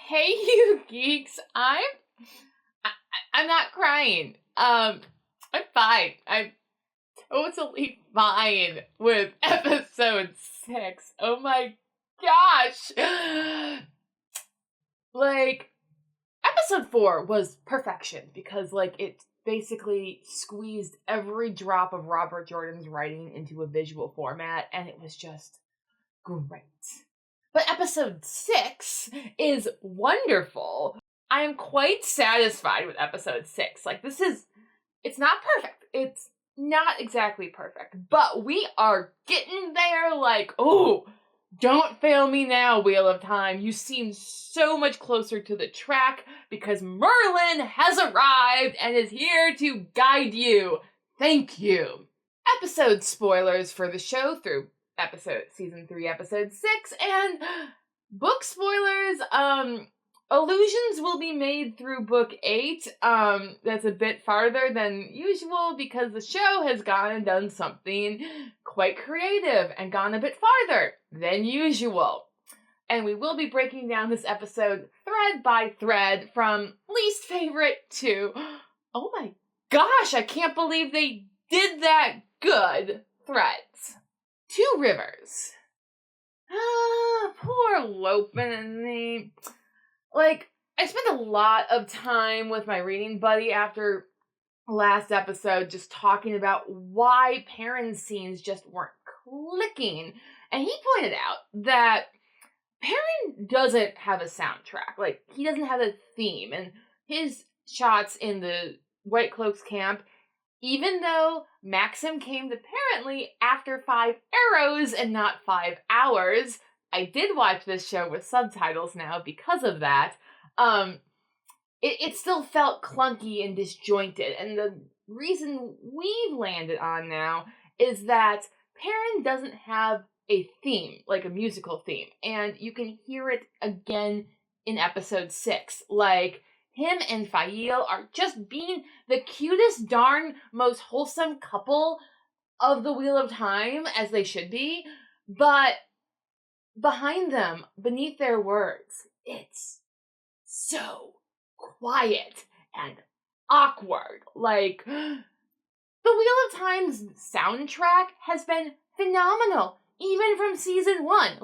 Hey, you geeks! I'm not crying. I'm fine. I'm totally fine with episode 6. Oh my gosh! Episode 4 was perfection because, it basically squeezed every drop of Robert Jordan's writing into a visual format, and it was just great. But episode 6 is wonderful. I am quite satisfied with episode 6. It's not perfect. It's not exactly perfect. But we are getting there. Don't fail me now, Wheel of Time. You seem so much closer to the track because Merlin has arrived and is here to guide you. Thank you. Episode spoilers for the show through season 3, episode 6, and book spoilers, allusions will be made through book 8, that's a bit farther than usual because the show has gone and done something quite creative and gone a bit farther than usual. And we will be breaking down this episode thread by thread from least favorite to, oh my gosh, I can't believe they did that good threads. 2 rivers. Poor Lopin and me. I spent a lot of time with my reading buddy after last episode just talking about why Perrin's scenes just weren't clicking. And he pointed out that Perrin doesn't have a soundtrack. He doesn't have a theme. And his shots in the White Cloaks camp, even though Maxim came apparently after 5 arrows and not 5 hours, I did watch this show with subtitles now because of that, it still felt clunky and disjointed. And the reason we've landed on now is that Perrin doesn't have a theme, like a musical theme. And you can hear it again in episode 6. Him and Fail are just being the cutest, darn, most wholesome couple of the Wheel of Time, as they should be. But behind them, beneath their words, it's so quiet and awkward. The Wheel of Time's soundtrack has been phenomenal, even from season 1.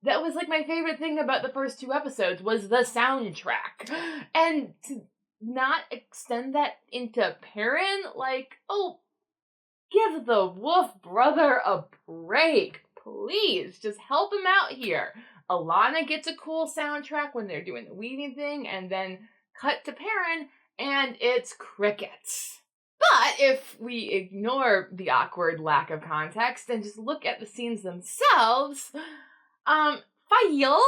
That was, my favorite thing about the first 2 episodes was the soundtrack. And to not extend that into Perrin, give the Wolf brother a break. Please, just help him out here. Alana gets a cool soundtrack when they're doing the weaving thing, and then cut to Perrin, and it's crickets. But if we ignore the awkward lack of context and just look at the scenes themselves, Fail,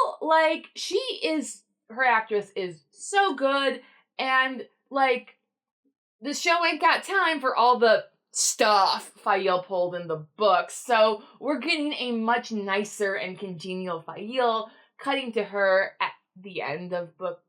her actress is so good, and, the show ain't got time for all the stuff Fael pulled in the books, so we're getting a much nicer and congenial Fael, cutting to her at the end of book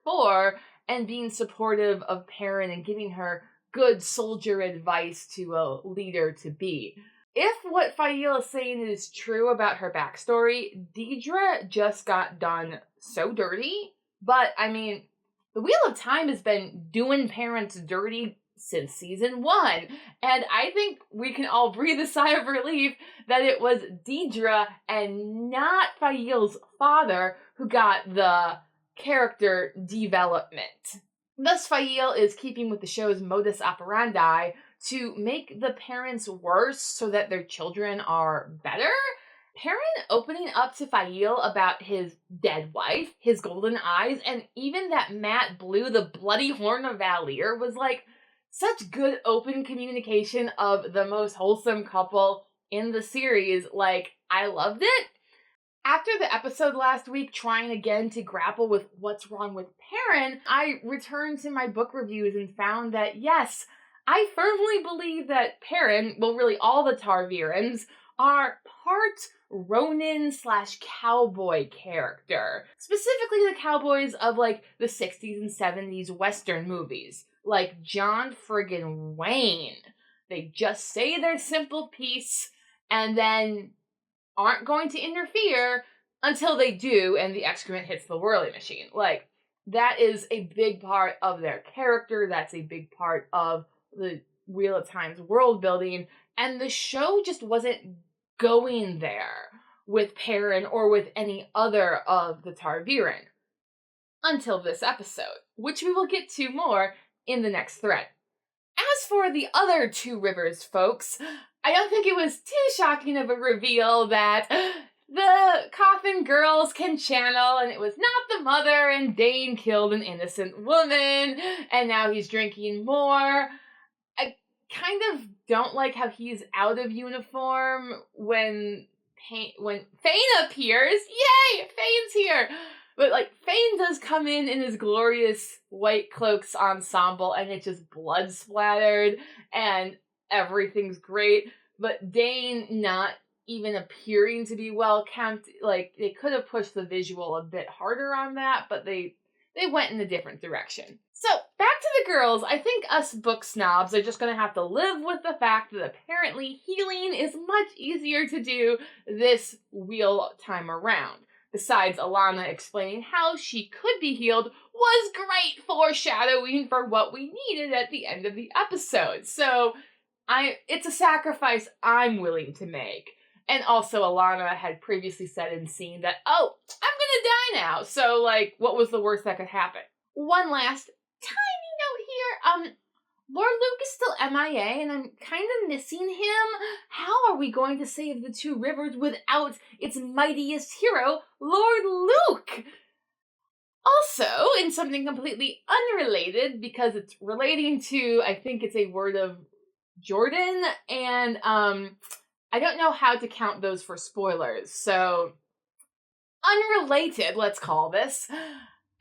4, and being supportive of Perrin and giving her good soldier advice to a leader-to-be. If what Fael is saying is true about her backstory, Deidre just got done so dirty. But, the Wheel of Time has been doing parents dirty since season 1. And I think we can all breathe a sigh of relief that it was Deidre and not Fael's father who got the character development. Thus, Fael is keeping with the show's modus operandi to make the parents worse so that their children are better. Perrin opening up to Fael about his dead wife, his golden eyes, and even that Matt blew the bloody horn of Valir was such good open communication of the most wholesome couple in the series. I loved it. After the episode last week, trying again to grapple with what's wrong with Perrin, I returned to my book reviews and found that, yes, I firmly believe that Perrin, well, really all the Targaryens, are part Ronin/cowboy character. Specifically the cowboys of, the 60s and 70s Western movies. John friggin' Wayne. They just say their simple piece and then aren't going to interfere Until they do, and the excrement hits the whirly machine. Like, that is a big part of their character. That's a big part of the Wheel of Time's world building. And the show just wasn't going there with Perrin or with any other of the Tarviren. Until this episode, which we will get to more in the next thread. As for the other Two Rivers folks, I don't think it was too shocking of a reveal that the Coffin Girls can channel, and it was not the mother, and Dane killed an innocent woman, and now he's drinking more. I kind of don't like how he's out of uniform when Fane appears. Yay! Fane's here! But, like, Fane does come in his glorious white cloaks ensemble, and it's just blood splattered, and everything's great. But Dane not even appearing to be well kept, like, they could have pushed the visual a bit harder on that, but they went in a different direction. So, back to the girls, I think us book snobs are just gonna have to live with the fact that apparently healing is much easier to do this wheel time around. Besides Alana explaining how she could be healed was great foreshadowing for what we needed at the end of the episode. So, it's a sacrifice I'm willing to make. And also, Alana had previously said in scene that, oh, I'm gonna die now. So, like, what was the worst that could happen? One last tiny note here. Lord Luke is still MIA, and I'm kind of missing him. How are we going to save the Two Rivers without its mightiest hero, Lord Luke? Also, in something completely unrelated, because it's relating to, I think it's a word of Jordan, and I don't know how to count those for spoilers, so unrelated, let's call this.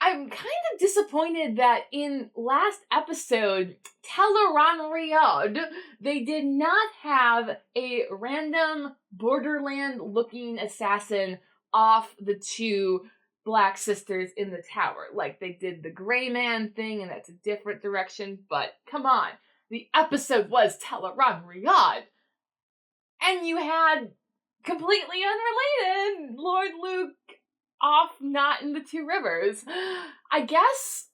I'm kind of disappointed that in last episode, Teleron they did not have a random Borderland-looking assassin off the two Black sisters in the tower. Like, they did the Gray Man thing, and that's a different direction, but come on. The episode was Teleron Riyadh. And you had, completely unrelated, Lord Luke off not in the Two Rivers. I guess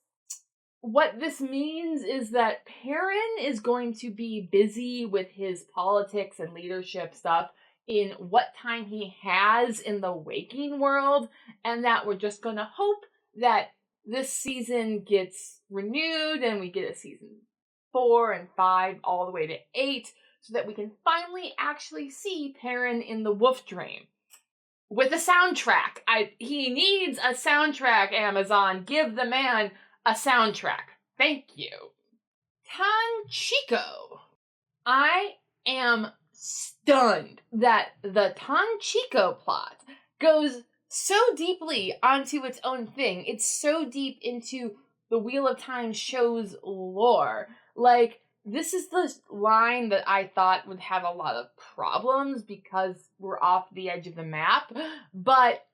what this means is that Perrin is going to be busy with his politics and leadership stuff in what time he has in the waking world, and that we're just going to hope that this season gets renewed and we get a season 4 and 5 all the way to 8, so that we can finally actually see Perrin in the Wolf Dream. With a soundtrack. He needs a soundtrack, Amazon. Give the man a soundtrack. Thank you. Tanchico. I am stunned that the Tanchico plot goes so deeply onto its own thing. It's so deep into the Wheel of Time show's lore. Like, this is the line that I thought would have a lot of problems because we're off the edge of the map. But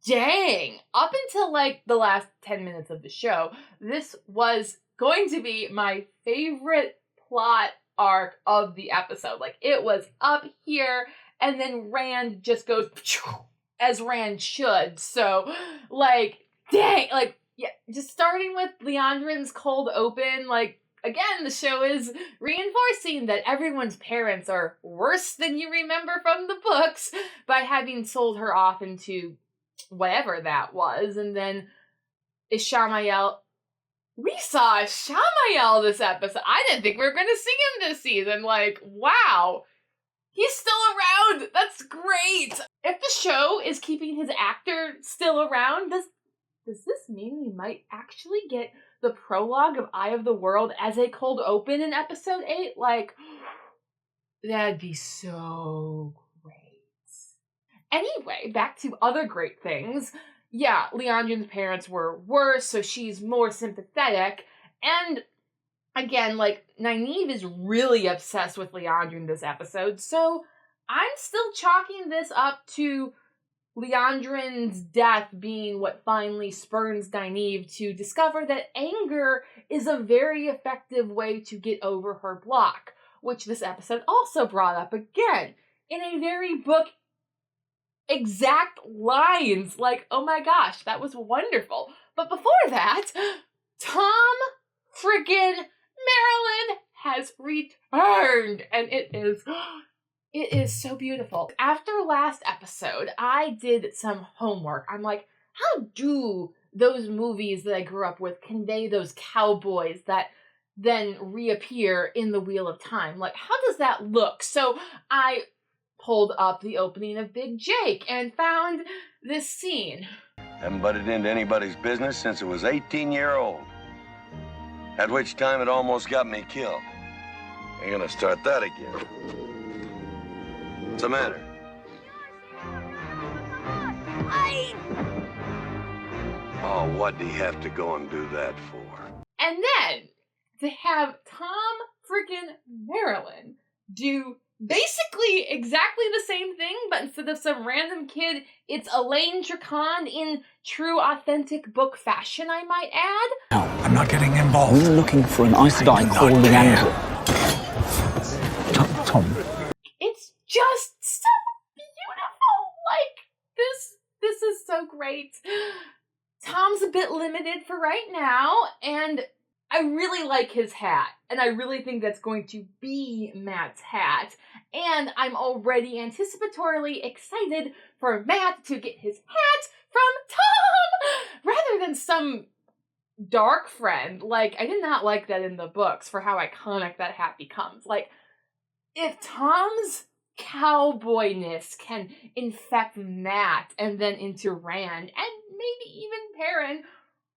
dang, up until like the last 10 minutes of the show, this was going to be my favorite plot arc of the episode. Like, it was up here, and then Rand just goes as Rand should. So, like, dang, like, yeah, just starting with Leandrin's cold open, like, again, the show is reinforcing that everyone's parents are worse than you remember from the books by having sold her off into whatever that was. And then Ishamael. We saw Ishamael this episode. I didn't think we were going to see him this season. Like, wow. He's still around. That's great. If the show is keeping his actor still around, does this mean we might actually get the prologue of Eye of the World as a cold open in episode 8? Like, that'd be so great. Anyway, back to other great things. Yeah, Leandrin's parents were worse, so she's more sympathetic. And again, like, Nynaeve is really obsessed with Leandrin this episode, so I'm still chalking this up to Leandrin's death being what finally spurns Nynaeve to discover that anger is a very effective way to get over her block, which this episode also brought up again in a very book exact lines. Like, oh my gosh, that was wonderful. But before that, Tom friggin' Marilyn has returned, and it is so beautiful. After last episode, I did some homework. I'm like, how do those movies that I grew up with convey those cowboys that then reappear in the Wheel of Time? Like, how does that look? So I pulled up the opening of Big Jake and found this scene. Haven't butted into anybody's business since I was 18-year-old. At which time it almost got me killed. Ain't gonna start that again. What's the matter? Oh, what'd he have to go and do that for? And then to have Tom freaking Marilyn do basically exactly the same thing, but instead of some random kid, it's Elaine Tricond in true authentic book fashion, I might add. No, I'm not getting involved. We're looking for an Isidine called Leandro. Tom. It's just so beautiful. Like, this is so great. Tom's a bit limited for right now, and I really like his hat, and I really think that's going to be Matt's hat, and I'm already anticipatorily excited for Matt to get his hat from Tom, rather than some dark friend. Like, I did not like that in the books for how iconic that hat becomes. Like, if Tom's cowboyness can infect Matt and then into Rand, and maybe even Perrin,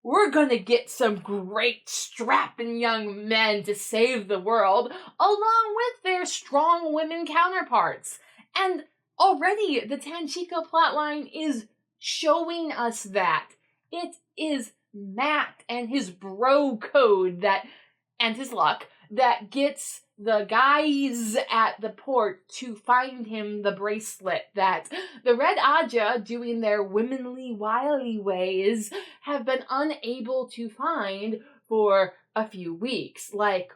we're gonna get some great strapping young men to save the world, along with their strong women counterparts. And already the Tanchico plotline is showing us that. It is Matt and his bro code and his luck that gets the guys at the port to find him the bracelet that the Red Aja, doing their womanly wily ways, have been unable to find for a few weeks. Like,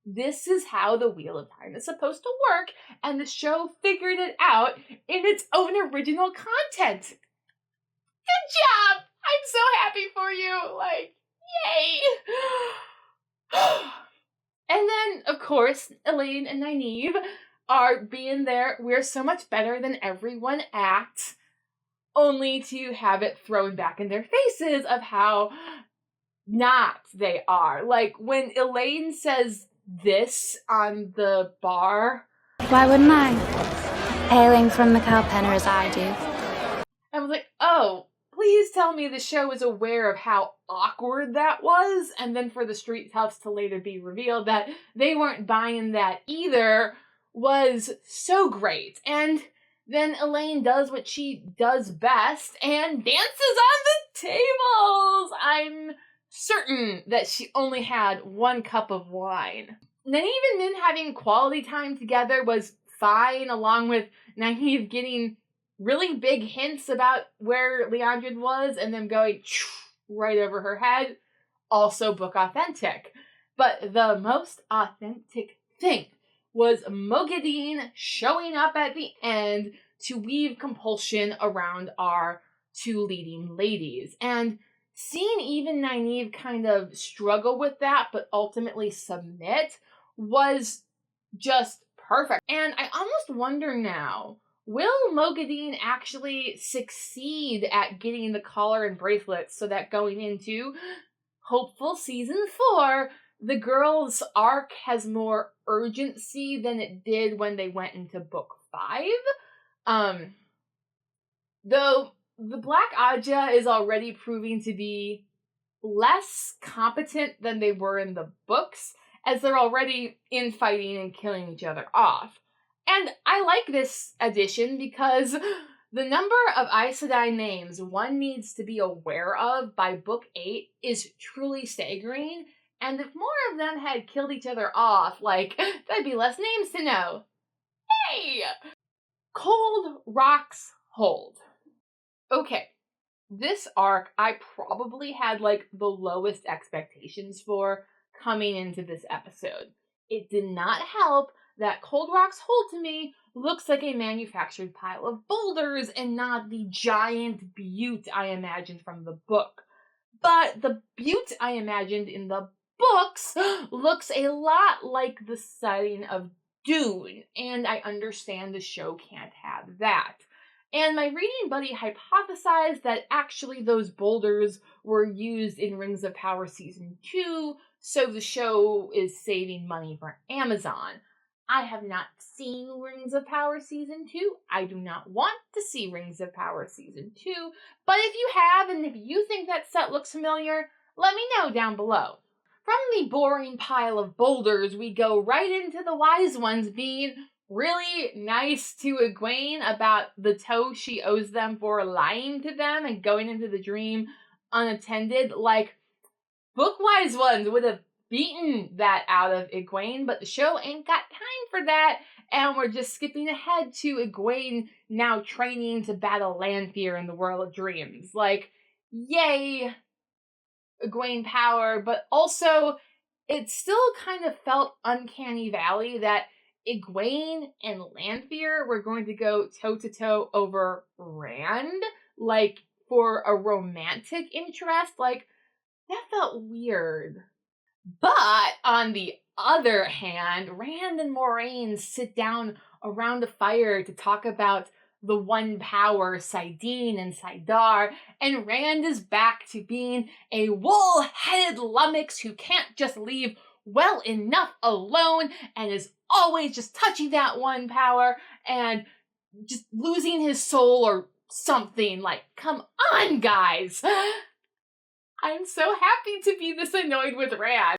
this is how the Wheel of Time is supposed to work, and the show figured it out in its own original content. Good job! I'm so happy for you! Like, yay! And then, of course, Elaine and Nynaeve are being there, we're so much better than everyone act, only to have it thrown back in their faces of how not they are. Like, when Elaine says this on the bar. Why wouldn't I? Hailing from the Cowpenner as I do. I was like, oh, please tell me the show is aware of how awkward that was, and then for the street toughs to later be revealed that they weren't buying that either was so great. And then Elaine does what she does best and dances on the tables. I'm certain that she only had one cup of wine. Nynaeve and Min having quality time together was fine, along with Nynaeve getting really big hints about where Leandrid was and them going right over her head. Also book authentic. But the most authentic thing was Mogadine showing up at the end to weave compulsion around our two leading ladies. And seeing even Nynaeve kind of struggle with that, but ultimately submit, was just perfect. And I almost wonder now, will Mogadine actually succeed at getting the collar and bracelets so that going into hopeful season 4, the girls' arc has more urgency than it did when they went into book 5? Though the Black Aja is already proving to be less competent than they were in the books, as they're already infighting and killing each other off. And I like this addition because the number of Aes Sedai names one needs to be aware of by book 8 is truly staggering, and if more of them had killed each other off, like, there'd be less names to know. Hey! Cold Rocks Hold. Okay, this arc I probably had, like, the lowest expectations for coming into this episode. It did not help that Cold Rocks Hold to me looks like a manufactured pile of boulders and not the giant butte I imagined from the book. But the butte I imagined in the books looks a lot like the setting of Dune, and I understand the show can't have that. And my reading buddy hypothesized that actually those boulders were used in Rings of Power Season 2, so the show is saving money for Amazon. I have not seen Rings of Power Season 2. I do not want to see Rings of Power Season 2, but if you have, and if you think that set looks familiar, let me know down below. From the boring pile of boulders, we go right into the wise ones being really nice to Egwene about the tow she owes them for lying to them and going into the dream unattended. Like, Bookwise ones would have beaten that out of Egwene, but the show ain't got time for that, and we're just skipping ahead to Egwene now training to battle Lanfear in the World of Dreams. Like, yay, Egwene power, but also it still kind of felt uncanny valley that Egwene and Lanfear were going to go toe-to-toe over Rand, like, for a romantic interest. Like, that felt weird. But, on the other hand, Rand and Moiraine sit down around a fire to talk about the one power, Saidin and Saidar, and Rand is back to being a wool-headed lummox who can't just leave well enough alone and is always just touching that one power and just losing his soul or something. Like, come on, guys! I'm so happy to be this annoyed with Rand.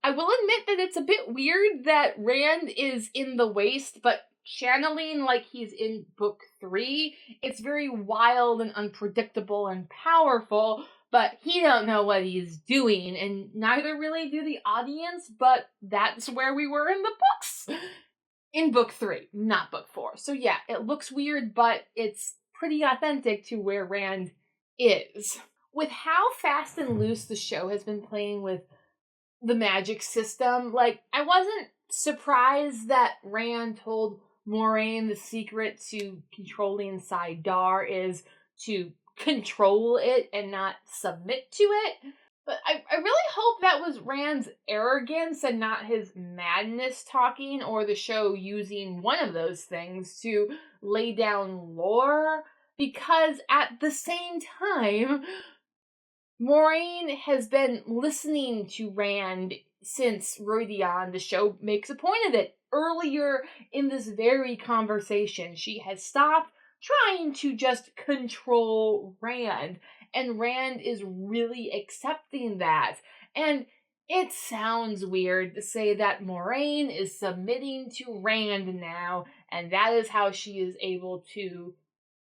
I will admit that it's a bit weird that Rand is in the Waste, but channeling like he's in book 3. It's very wild and unpredictable and powerful, but he don't know what he's doing, and neither really do the audience, but that's where we were in the books. In book 3, not book 4. So yeah, it looks weird, but it's pretty authentic to where Rand is. With how fast and loose the show has been playing with the magic system, like, I wasn't surprised that Rand told Moiraine the secret to controlling Saidar is to control it and not submit to it. But I really hope that was Rand's arrogance and not his madness talking, or the show using one of those things to lay down lore, because at the same time, Moiraine has been listening to Rand since Rodion. The show makes a point of it. Earlier in this very conversation, she has stopped trying to just control Rand, and Rand is really accepting that. And it sounds weird to say that Moiraine is submitting to Rand now, and that is how she is able to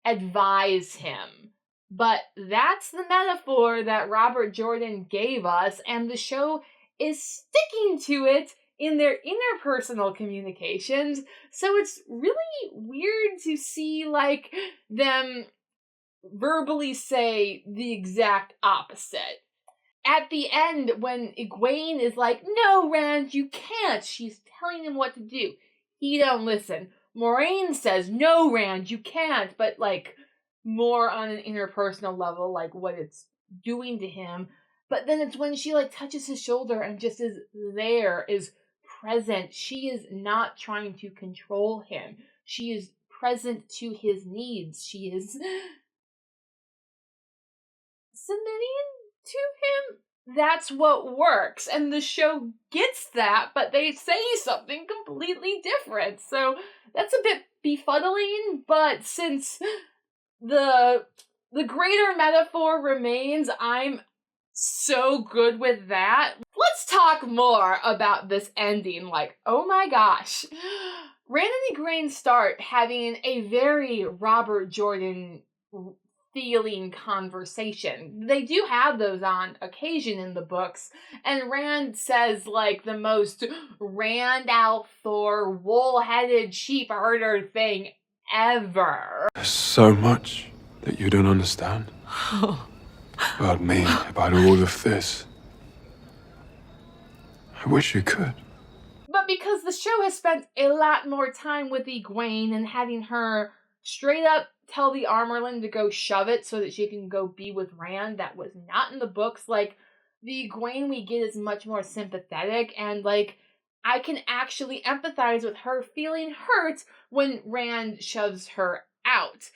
advise him. But that's the metaphor that Robert Jordan gave us, and the show is sticking to it in their interpersonal communications, so it's really weird to see, like, them verbally say the exact opposite. At the end, when Egwene is like, "No, Rand, you can't," she's telling him what to do. He don't listen. Moiraine says, "No, Rand, you can't," but, like, more on an interpersonal level, like what it's doing to him. But then it's when she, like, touches his shoulder and just is there, is present. She is not trying to control him. She is present to his needs. She is submitting to him. That's what works. And the show gets that, but they say something completely different. So that's a bit befuddling, but since the greater metaphor remains, I'm so good with that. Let's talk more about this ending. Like, oh my gosh. Rand and Egwene start having a very Robert Jordan feeling conversation. They do have those on occasion in the books, and Rand says, like, the most Rand al'Thor wool-headed sheep herder thing ever. There's so much that you don't understand. About me, about all of this. I wish you could. But But because the show has spent a lot more time with Egwene and having her straight up tell the Armorland to go shove it so that she can go be with Rand, that was not in the books. Like, the Egwene we get is much more sympathetic, and, like, I can actually empathize with her feeling hurt when Rand shoves her out.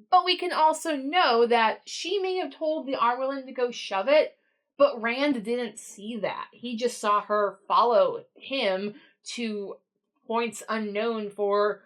But we can also know that she may have told the Armorland to go shove it, but Rand didn't see that. He just saw her follow him to points unknown for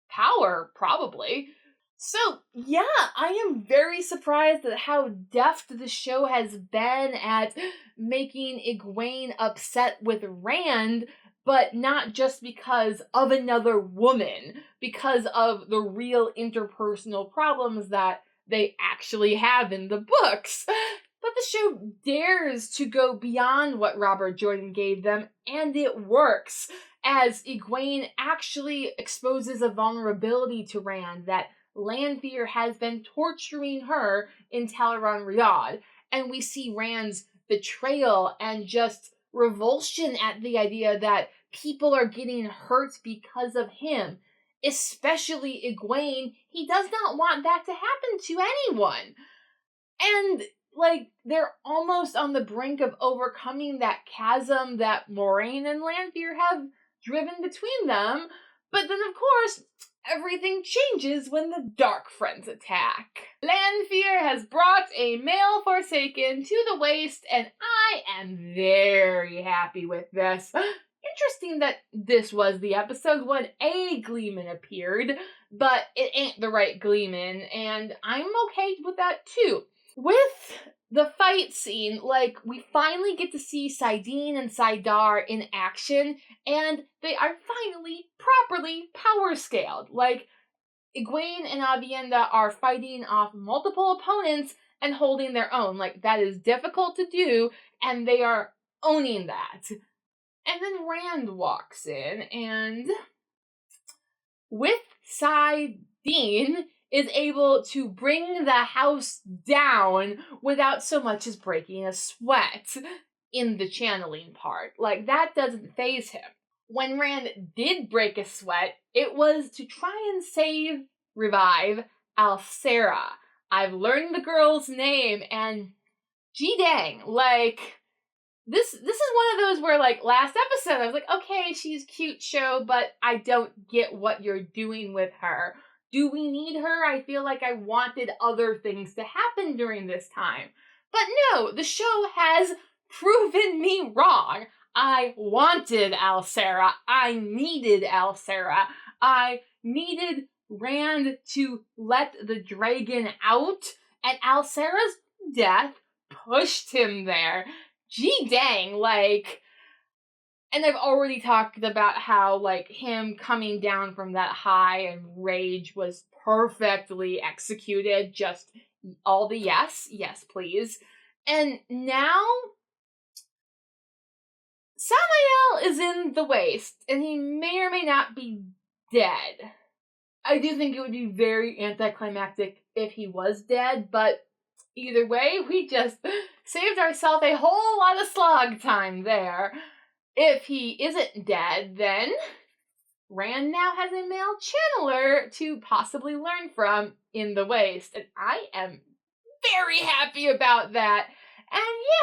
power, probably. So, yeah, I am very surprised at how deft the show has been at making Egwene upset with Rand, but not just because of another woman, because of the real interpersonal problems that they actually have in the books. But the show dares to go beyond what Robert Jordan gave them, and it works, as Egwene actually exposes a vulnerability to Rand that Lanfear has been torturing her in Teleron Riyadh, and we see Rand's betrayal and just revulsion at the idea that people are getting hurt because of him, especially Egwene. He does not want that to happen to anyone. And, like, they're almost on the brink of overcoming that chasm that Moraine and Lanfear have driven between them, but then, of course, everything changes when the Dark Friends attack. Lanfear has brought a male Forsaken to the Waste, and I am very happy with this. Interesting that this was the episode when a Gleeman appeared, but it ain't the right Gleeman, and I'm okay with that too. With the fight scene, like, we finally get to see Saidin and Saidar in action, and they are finally properly power scaled. Like, Egwene and Aviendha are fighting off multiple opponents and holding their own. Like, that is difficult to do, and they are owning that. And then Rand walks in, and with Saidin is able to bring the house down without so much as breaking a sweat in the channeling part. Like, that doesn't faze him. When Rand did break a sweat, it was to try and revive Alcera. I've learned the girl's name, and gee dang, like, this is one of those where, like, last episode I was like, okay, she's cute, show, but I don't get what you're doing with her. Do we need her? I feel like I wanted other things to happen during this time. But no, the show has proven me wrong. I wanted Alcera. I needed Alcera. I needed Rand to let the dragon out, and Alcera's death pushed him there. Gee dang, like... And I've already talked about how, like, him coming down from that high and rage was perfectly executed. Just all the yes please. And now, Samael is in the Waste, and he may or may not be dead. I do think it would be very anticlimactic if he was dead, but either way, we just saved ourselves a whole lot of slog time there. If he isn't dead, then Rand now has a male channeler to possibly learn from in the Waste, and I am very happy about that. And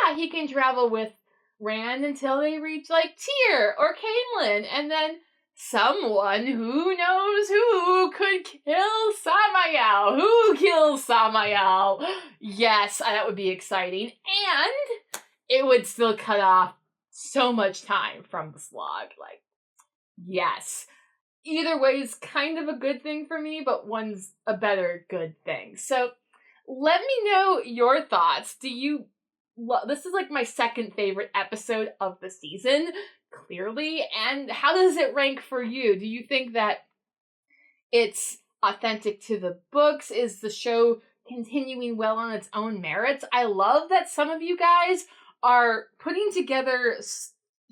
yeah, he can travel with Rand until they reach, like, Tyr or Caemlyn, and then someone who knows who could kill Samael. Who kills Samael? Yes, that would be exciting, and it would still cut off so much time from the slog. Like, yes. Either way is kind of a good thing for me, but one's a better good thing. So, let me know your thoughts. This is like my second favorite episode of the season, clearly, and how does it rank for you? Do you think that it's authentic to the books? Is the show continuing well on its own merits? I love that some of you guys are putting together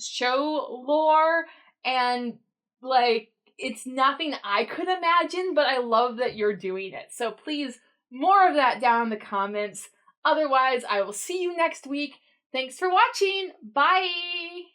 show lore, and, like, it's nothing I could imagine, but I love that you're doing it. So please, more of that down in the comments. Otherwise, I will see you next week. Thanks for watching. Bye!